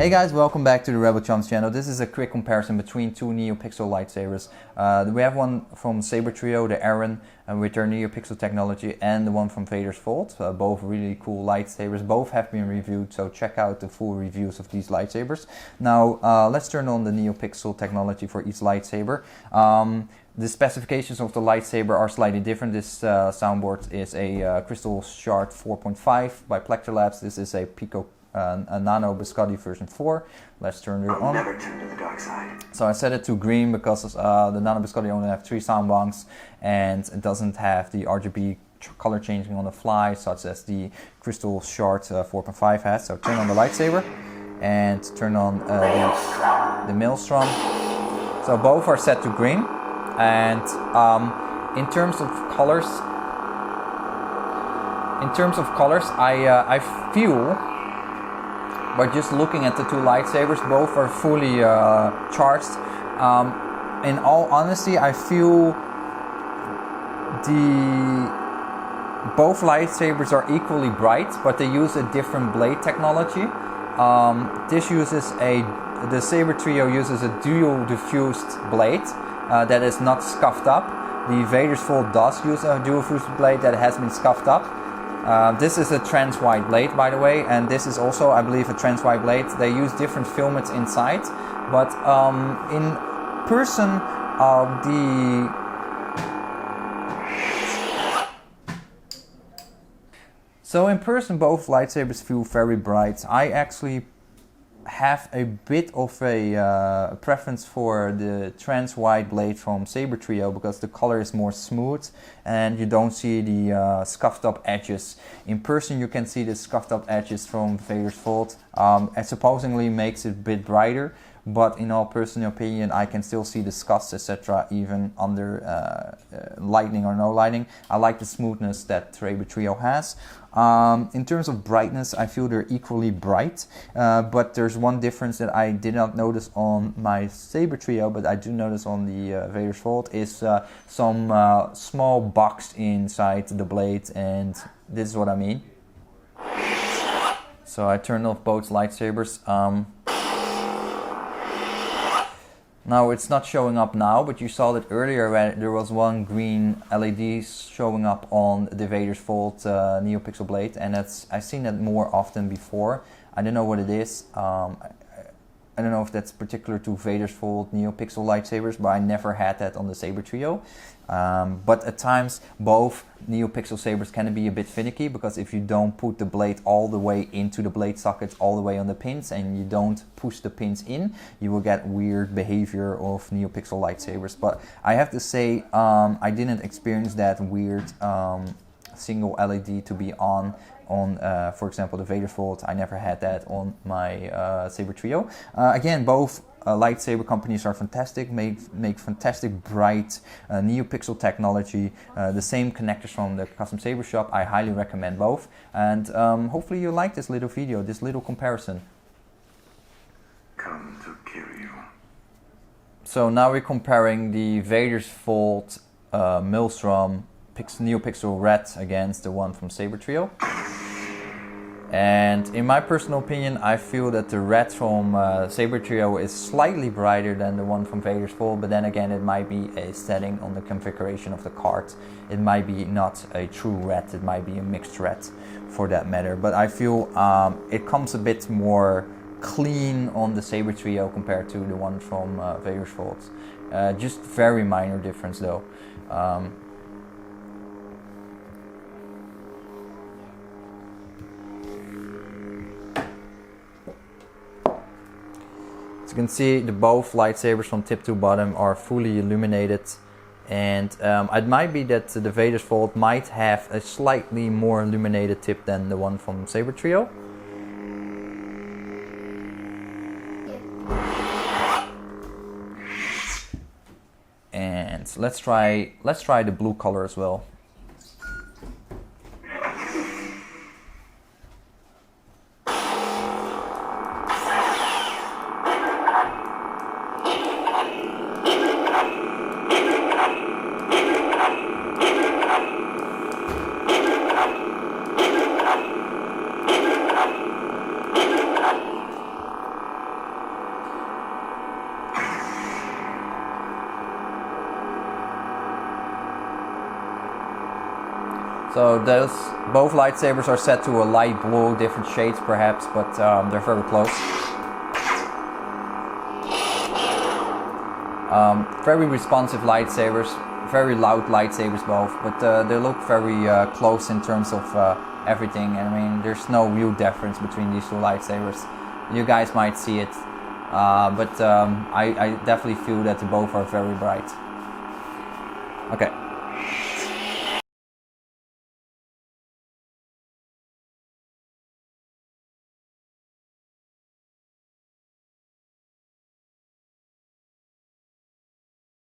Hey guys, welcome back to the Rebel Chums channel. This is a quick comparison between two Neopixel lightsabers. We have one from Sabertrio, the Aaron, with their Neopixel technology, and the one from Vaders Volt. Both really cool lightsabers. Both have been reviewed, so check out the full reviews of these lightsabers. Now, let's turn on the Neopixel technology for each lightsaber. The specifications of the lightsaber are slightly different. This soundboard is a Crystal Shard 4.5 by Plector Labs. This is a Nano Biscotti version 4. Let's turn it on. Never turn to the dark side. So I set it to green because the Nano Biscotti only have 3 sound banks and it doesn't have the RGB color changing on the fly such as the Crystal Shard 4.5 has. So turn on the lightsaber and turn on the Maelstrom. So both are set to green, and in terms of colors, I feel, by just looking at the two lightsabers, both are fully charged. In all honesty, I feel both lightsabers are equally bright, but they use a different blade technology. This uses the Sabertrio uses a dual diffused blade that is not scuffed up. The Vaders Volt does use a dual diffused blade that has been scuffed up. This is a trans-white blade, by the way, and this is also, I believe, a trans-white blade. They use different filaments inside, but in person, both lightsabers feel very bright. I actually have a bit of a preference for the trans-white blade from Sabertrio because the color is more smooth and you don't see the scuffed up edges. In person you can see the scuffed up edges from Vaders Volt. It supposedly makes it a bit brighter, but in all personal opinion I can still see the scuffs, etc. even under lighting or no lighting. I like the smoothness that Sabertrio has. In terms of brightness, I feel they're equally bright, but there's one difference that I did not notice on my Sabertrio, but I do notice on the Vaders Volt, is some small box inside the blade, and this is what I mean. So I turned off both lightsabers. Now it's not showing up now, but you saw that earlier where there was one green LED showing up on the Vaders Volt Neopixel blade, and I've seen that more often before. I don't know what it is. I don't know if that's particular to Vaders Volt Neopixel lightsabers, but I never had that on the Sabertrio. But at times both Neopixel sabers can be a bit finicky, because if you don't put the blade all the way into the blade sockets, all the way on the pins, and you don't push the pins in, you will get weird behavior of Neopixel lightsabers. But I have to say, I didn't experience that weird single LED to be on, for example, the Vaders Volt. I never had that on my Sabertrio. Again, both lightsaber companies are fantastic, make fantastic bright Neopixel technology. The same connectors from the Custom Saber shop. I highly recommend both, and hopefully you like this little video, this little comparison. Come to kill you. So now we're comparing the Vaders Volt Maelstrom Neopixel Red against the one from Sabertrio. And in my personal opinion, I feel that the red from Sabertrio is slightly brighter than the one from Vaders Volt, but then again it might be a setting on the configuration of the card. It might be not a true red, it might be a mixed red for that matter. But I feel it comes a bit more clean on the Sabertrio compared to the one from Vaders Volt. Just very minor difference though. As you can see, both lightsabers from tip to bottom are fully illuminated, and it might be that the Vaders Volt might have a slightly more illuminated tip than the one from Sabertrio. And let's try the blue color as well. So those both lightsabers are set to a light blue, different shades perhaps, but they're very close. Very responsive lightsabers, very loud lightsabers both, but they look very close in terms of everything. And I mean, there's no real difference between these two lightsabers. You guys might see it, but I definitely feel that both are very bright. Okay.